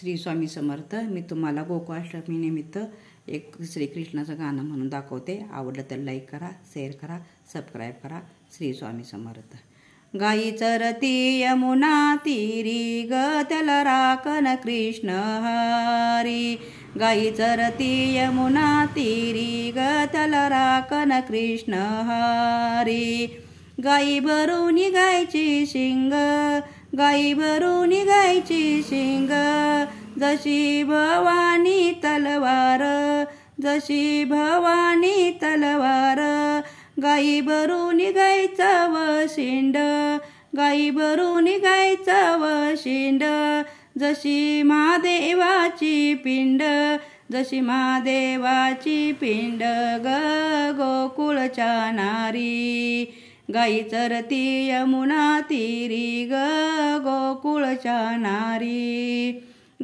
श्री स्वामी समर्थ. मी तुम्हाला गोकुळाष्टमी निमित्त एक श्रीकृष्णाचं गाणं म्हणून दाखवते. आवडलं तर लाईक करा, शेअर करा, सबस्क्राईब करा. श्री स्वामी समर्थ. गाई चरती यमुना तीरी ग त्याला राखन कृष्ण हरी. गाई चरती यमुना तीरी ग त्याला राखन कृष्ण हरी. गाई भरून गायची शिंग, गाई भरून गायची शिंग, जशी भवानी तलवार, जशी भवानी तलवार. गाई भरून गायचं वशिंड, गाई भरून गायचं वशिंड, जशी महादेवाची पिंड, जशी महादेवाची पिंड ग गोकुळच्या नारी. गाई चरती यमुना तीरी ग गोकुळच्या नारी.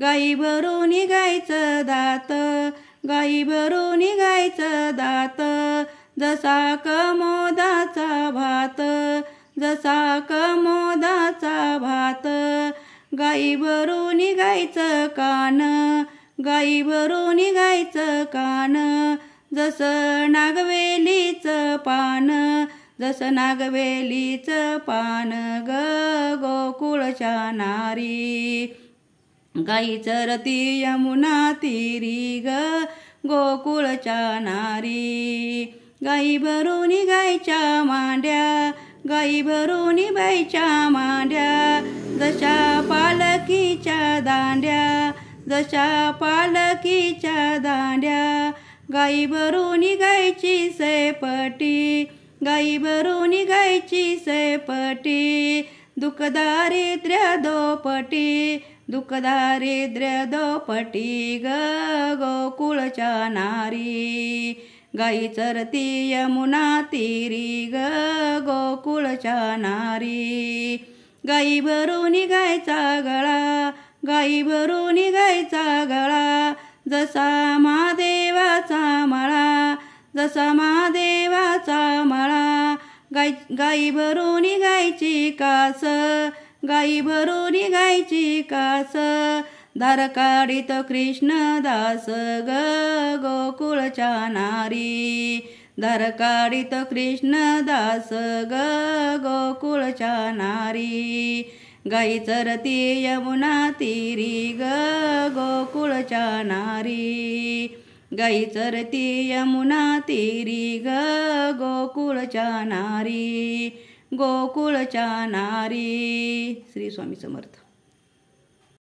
गाई भरून गायचं दात, गाई भरून गायचं दात, जसा कमोदाचा भात, जसा कमोदाचा भात. गाई भरून गायचं कान, गाई भरून गायचं कान, जसं नागवेलीचं पान, जसं नागवेलीचं पान ग गोकुळच्या नारी. गाई चरती यमुना तीरी ग गोकुळच्या नारी. गाई भरून गायच्या मांड्या, गाई भरून बाईच्या मांड्या, जशा पालखीच्या दांड्या, जशा पालखीच्या दांड्या. गाई भरून गायची सेपटी, गाई भरून गायची सेपटी, दुःख दारिद्र्य दोपटी, दुःख दारिद्र्य दोपटी ग गोकुळच्या नारी. गाई चरती यमुना तीरी ग गोकुळच्या नारी. गाई भरून गायचा गळा, गाई भरून गायचा गळा, जसा महादेवाचा मळा, जसा महादेवाचा मळा. गाई भरून गायची कास, गाई भरून गायची कास, दार काढीत कृष्णदास ग गोकुळच्या नारी. दार काढीत कृष्णदास ग गोकुळच्या नारी. गाई चरती यमुना तीरी ग गोकुळच्या नारी. गाई चरती यमुना तीरी ग गोकुळच्या नारी, गोकुळच्या नारी. श्री स्वामी समर्थ.